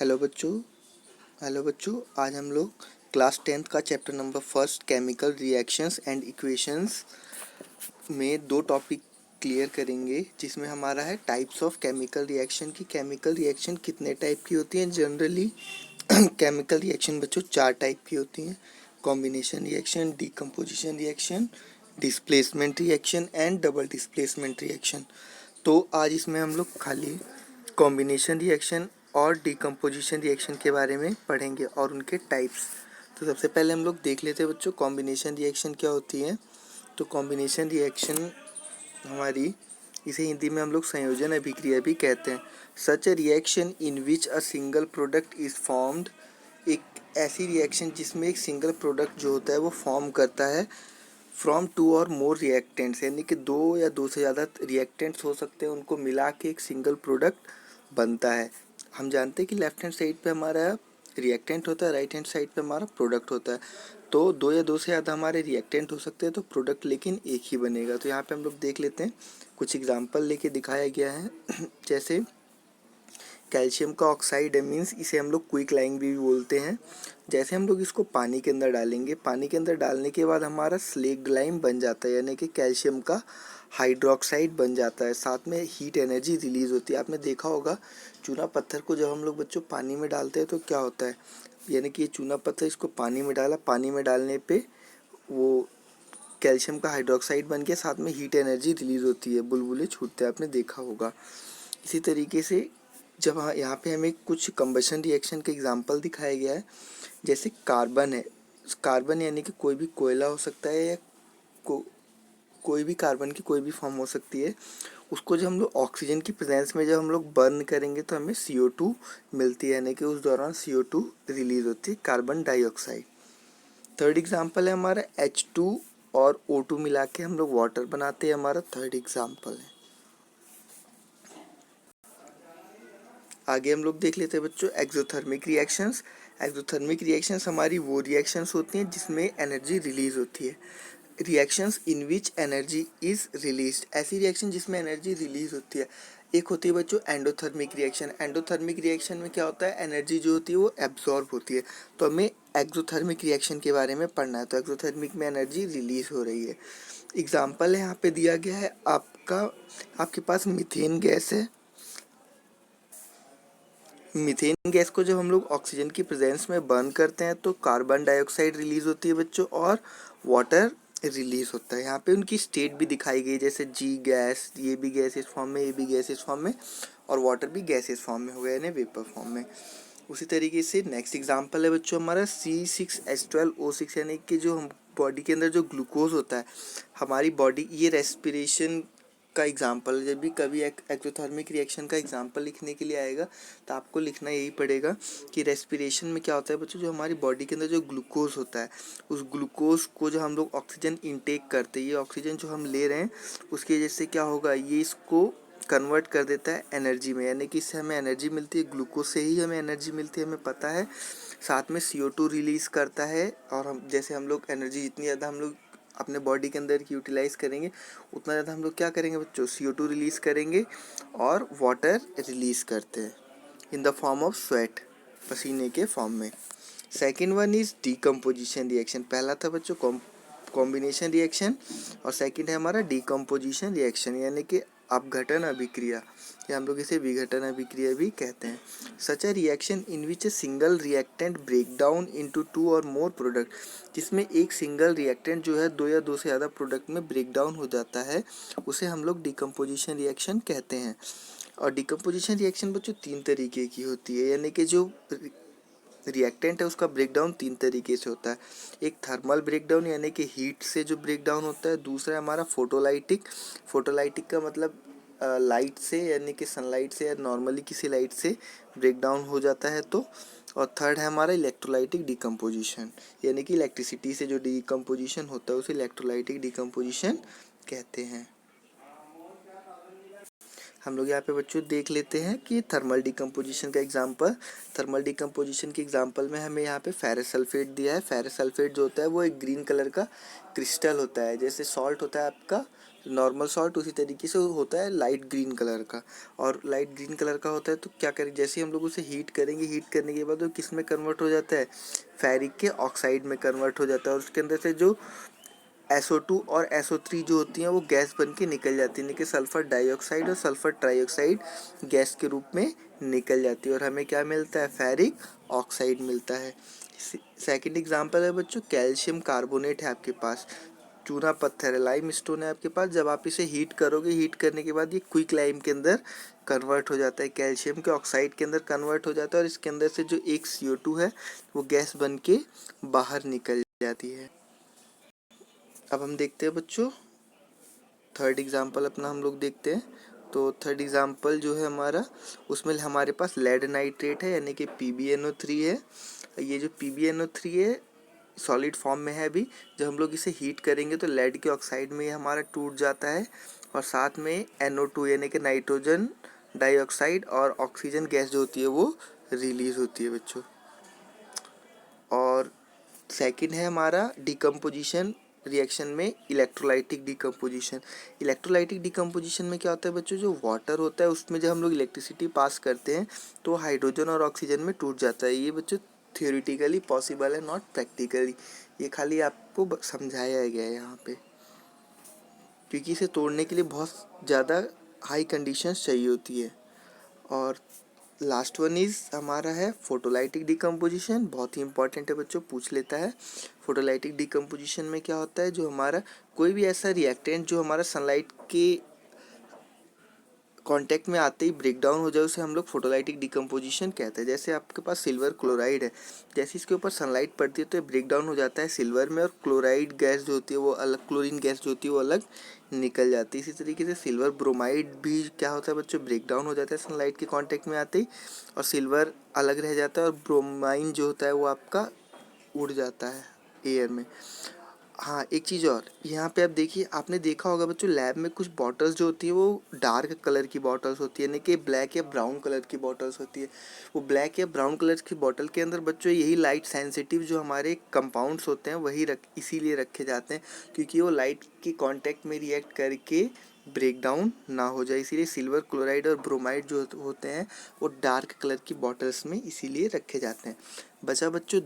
Hello बच्चों। आज हम लोग क्लास 10th का chapter number first chemical reactions and equations में दो टॉपिक क्लियर करेंगे, जिसमें हमारा है टाइप्स ऑफ केमिकल रिएक्शन की केमिकल रिएक्शन कितने टाइप की होती हैं। जनरली केमिकल रिएक्शन बच्चों चार टाइप की होती हैं: combination reaction, decomposition reaction, displacement reaction and double displacement reaction. तो आज इसमें हम लोग खाली कॉम्बिनेशन रिएक्शन और डीकम्पोजिशन रिएक्शन के बारे में पढ़ेंगे और उनके टाइप्स। तो सबसे पहले हम लोग देख लेते हैं बच्चों कॉम्बिनेशन रिएक्शन क्या होती है। तो कॉम्बिनेशन रिएक्शन हमारी, इसे हिंदी में हम लोग संयोजन अभिक्रिया भी कहते हैं। Such a reaction in which a single product is formed, एक ऐसी रिएक्शन जिसमें एक सिंगल प्रोडक्ट जो होता है वो फॉर्म करता है फ्रॉम टू और मोर रिएक्टेंट्स, यानी कि दो या दो से ज़्यादा रिएक्टेंट्स हो सकते हैं, उनको मिला के एक सिंगल प्रोडक्ट बनता है। हम जानते हैं कि लेफ्ट हैंड साइड पे हमारा रिएक्टेंट होता है, राइट हैंड साइड पे हमारा प्रोडक्ट होता है। तो दो या दो से ज़्यादा हमारे रिएक्टेंट हो सकते हैं, तो प्रोडक्ट लेकिन एक ही बनेगा। तो यहाँ पे हम लोग देख लेते हैं, कुछ एग्जांपल लेके दिखाया गया है। जैसे कैल्शियम का ऑक्साइड है, मीन्स इसे हम लोग क्विक लाइम भी बोलते हैं। जैसे हम लोग इसको पानी के अंदर डालेंगे, पानी के अंदर डालने के बाद हमारा स्लेक्ड लाइम बन जाता है, यानी कि कैल्शियम का हाइड्रोक्साइड बन जाता है। साथ में हीट एनर्जी रिलीज होती है। आपने देखा होगा चूना पत्थर को जब हम लोग बच्चों पानी में डालते हैं तो क्या होता है, यानी कि ये चूना पत्थर, इसको पानी में डाला, पानी में डालने पे वो कैल्शियम का हाइड्रोक्साइड बन के साथ में हीट एनर्जी रिलीज होती है, बुलबुले छूटते हैं, आपने देखा होगा। इसी तरीके से जब यहाँ पे हमें कुछ कंबशन रिएक्शन के एग्जांपल दिखाया गया है, जैसे कार्बन है। कार्बन यानी कि कोई भी कोयला हो सकता है या कोई भी कार्बन की कोई भी फॉर्म हो सकती है। उसको जब हम लोग ऑक्सीजन की प्रेजेंस में जब हम लोग बर्न करेंगे तो हमें CO2 मिलती है, यानी कि उस दौरान CO2 रिलीज होती है, कार्बन डाइऑक्साइड। थर्ड एग्जाम्पल है हमारा H2 और O2 मिला के हम लोग वाटर बनाते हैं, हमारा थर्ड एग्जाम्पल है। आगे हम लोग देख लेते हैं बच्चों एक्सोथर्मिक रिएक्शंस। एक्सोथर्मिक रिएक्शंस हमारी वो रिएक्शंस होती हैं जिसमें एनर्जी रिलीज होती है। Reactions in which energy is released, ऐसी रिएक्शन जिसमें एनर्जी रिलीज होती है। एक होती है बच्चों एंडोथर्मिक रिएक्शन। एंडोथर्मिक रिएक्शन में क्या होता है, एनर्जी जो होती है वो एब्जॉर्ब होती है। तो हमें एक्सोथर्मिक रिएक्शन के बारे में पढ़ना है। तो एक्सोथर्मिक में एनर्जी रिलीज हो रही है। एग्जाम्पल यहाँ पे दिया गया है आपके पास मीथेन गैस है। मीथेन गैस को जब हम लोग ऑक्सीजन की प्रेजेंस में बर्न करते हैं तो कार्बन डाइऑक्साइड रिलीज होती है बच्चों, और वाटर रिलीज होता है। यहाँ पे उनकी स्टेट भी दिखाई गई, जैसे जी गैस, ये भी गैस इस फॉर्म में, ये भी गैस इस फॉर्म में, और वाटर भी गैस इस फॉर्म में हो गया, यानी वेपर फॉर्म में। उसी तरीके से नेक्स्ट एग्जाम्पल है बच्चों हमारा C6H12O6, यानी कि जो हम बॉडी के अंदर जो ग्लूकोज होता है, हमारी बॉडी ये रेस्पिरेशन का एग्जाम्पल, जब भी कभी एक्सोथर्मिक रिएक्शन का एग्जाम्पल लिखने के लिए आएगा तो आपको लिखना यही पड़ेगा कि रेस्पिरेशन में क्या होता है बच्चों, जो हमारी बॉडी के अंदर जो ग्लूकोज होता है, उस ग्लूकोज को जो हम लोग ऑक्सीजन इंटेक करते हैं, ये ऑक्सीजन जो हम ले रहे हैं उसकी वजह से क्या होगा, ये इसको कन्वर्ट कर देता है एनर्जी में, यानी कि इससे हमें एनर्जी मिलती है। ग्लूकोज से ही हमें एनर्जी मिलती है, हमें पता है। साथ में CO2 रिलीज़ करता है, और हम जैसे हम लोग एनर्जी जितनी ज़्यादा हम लोग अपने बॉडी के अंदर की यूटिलाइज करेंगे, उतना ज़्यादा हम लोग क्या करेंगे बच्चों, CO2 रिलीज़ करेंगे और वाटर रिलीज़ करते हैं in the form of sweat, पसीने के फॉर्म में। Second one is decomposition reaction. पहला था बच्चों कॉम्बिनेशन रिएक्शन, और सेकेंड है हमारा डीकम्पोजिशन रिएक्शन, यानी कि अपघटन अभिक्रिया, या हम लोग इसे विघटन अभिक्रिया भी कहते हैं। Such a reaction in which a single reactant break down into two और मोर प्रोडक्ट, जिसमें एक सिंगल रिएक्टेंट जो है दो या दो से ज़्यादा प्रोडक्ट में ब्रेक डाउन हो जाता है, उसे हम लोग डीकम्पोजिशन रिएक्शन कहते हैं। और डीकम्पोजिशन रिएक्शन बच्चों तीन तरीके की होती है, यानी कि जो रिएक्टेंट है उसका ब्रेकडाउन तीन तरीके से होता है। एक थर्मल ब्रेकडाउन, यानी कि हीट से जो ब्रेकडाउन होता है। दूसरा है हमारा फोटोलाइटिक। फोटोलाइटिक का मतलब लाइट से, यानी कि सनलाइट से या नॉर्मली किसी लाइट से ब्रेकडाउन हो जाता है तो। और थर्ड है हमारा इलेक्ट्रोलाइटिक डिकम्पोजिशन, यानी कि इलेक्ट्रिसिटी से जो डिकम्पोजिशन होता है उसे इलेक्ट्रोलाइटिक डिकम्पोजिशन कहते हैं। हम लोग यहाँ पे बच्चों देख लेते हैं कि थर्मल डिकम्पोजिशन का एग्जांपल। थर्मल डिकम्पोजिशन के एग्जांपल में हमें यहाँ पे फेरस सल्फेट दिया है। फेरस सल्फेट जो होता है वो एक ग्रीन कलर का क्रिस्टल होता है, जैसे सॉल्ट होता है आपका नॉर्मल सॉल्ट उसी तरीके से होता है लाइट ग्रीन कलर का, और लाइट ग्रीन कलर का होता है तो क्या करें, जैसे ही हम लोग उसे हीट करेंगे, हीट करने के बाद वो किस में कन्वर्ट हो जाता है, फेरिक के ऑक्साइड में कन्वर्ट हो जाता है, और उसके अंदर से जो SO2 और SO3 जो होती हैं वो गैस बन के निकल जाती है, यानी कि सल्फर डाइऑक्साइड और सल्फर ट्राइऑक्साइड गैस के रूप में निकल जाती है, और हमें क्या मिलता है, फेरिक ऑक्साइड मिलता है। सेकंड एग्जांपल है बच्चों, कैल्शियम कार्बोनेट है आपके पास, चूना पत्थर है, लाइम स्टोन है आपके पास। जब आप इसे हीट करोगे, हीट करने के बाद ये क्विक लाइम के अंदर कन्वर्ट हो जाता है, कैल्शियम के ऑक्साइड के अंदर कन्वर्ट हो जाता है, और इसके अंदर से जो एक CO2 है वो गैस बन के बाहर निकल जाती है। अब हम देखते हैं बच्चों थर्ड एग्जाम्पल अपना हम लोग देखते हैं। तो थर्ड एग्जाम्पल जो है हमारा, उसमें हमारे पास लेड नाइट्रेट है यानी कि PbNO3 है। ये जो PbNO3 है सॉलिड फॉर्म में है अभी। जब हम लोग इसे हीट करेंगे तो लेड के ऑक्साइड में ये हमारा टूट जाता है, और साथ में NO2 यानी कि नाइट्रोजन डाइऑक्साइड और ऑक्सीजन गैस जो होती है वो रिलीज होती है बच्चों। और सेकंड है हमारा डिकम्पोजिशन रिएक्शन में इलेक्ट्रोलाइटिक डिकम्पोजिशन। इलेक्ट्रोलाइटिक डिकम्पोजिशन में क्या होता है बच्चों, जो वाटर होता है उसमें जब हम लोग इलेक्ट्रिसिटी पास करते हैं तो हाइड्रोजन और ऑक्सीजन में टूट जाता है। ये बच्चों थियोरिटिकली पॉसिबल है, नॉट प्रैक्टिकली। ये खाली आपको समझाया गया है यहाँ पे, क्योंकि इसे तोड़ने के लिए बहुत ज़्यादा हाई कंडीशंस चाहिए होती है। और लास्ट वन इज हमारा है फोटोलाइटिक डिकम्पोजिशन। बहुत ही इंपॉर्टेंट है बच्चों, पूछ लेता है। फोटोलाइटिक डिकम्पोजिशन में क्या होता है, जो हमारा कोई भी ऐसा रिएक्टेंट जो हमारा सनलाइट के कांटेक्ट में आते ही ब्रेक डाउन हो जाए, उसे हम लोग फोटोलाइटिक डिकम्पोजिशन कहते हैं। जैसे आपके पास सिल्वर क्लोराइड है, जैसे इसके ऊपर सनलाइट पड़ती है तो ये ब्रेक डाउन हो जाता है सिल्वर में, और क्लोराइड गैस जो होती है वो अलग, क्लोरीन गैस जो होती है वो अलग निकल जाती है। इसी तरीके से सिल्वर ब्रोमाइड भी क्या होता है बच्चों, ब्रेक डाउन हो जाता है सनलाइट के कॉन्टेक्ट में आते ही, और सिल्वर अलग रह जाता है, और ब्रोमाइन जो होता है वो आपका उड़ जाता है एयर में। हाँ, एक चीज़ और यहाँ पे आप देखिए, आपने देखा होगा बच्चों लैब में कुछ बॉटल्स जो होती है वो डार्क कलर की बॉटल्स होती है, यानी कि ब्लैक या ब्राउन कलर की बॉटल्स होती है। वो ब्लैक या ब्राउन कलर की बॉटल के अंदर बच्चों यही लाइट सेंसिटिव जो हमारे कंपाउंड्स होते हैं वही इसीलिए रखे जाते हैं, क्योंकि वो लाइट के कांटेक्ट में रिएक्ट करके ब्रेक डाउन ना हो जाए। इसीलिए सिल्वर क्लोराइड और ब्रोमाइड जो होते हैं वो डार्क कलर की बॉटल्स में इसीलिए रखे जाते हैं। बचा बच्चों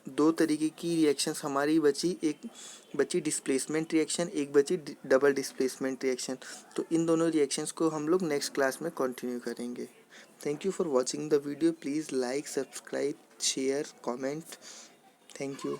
दो तरीके की रिएक्शंस हमारी बची, एक बची डिस्प्लेसमेंट रिएक्शन, एक बची डबल डिस्प्लेसमेंट रिएक्शन। तो इन दोनों रिएक्शंस को हम लोग नेक्स्ट क्लास में कंटिन्यू करेंगे। Thank you for watching the video. Please like, subscribe, share, comment. Thank you.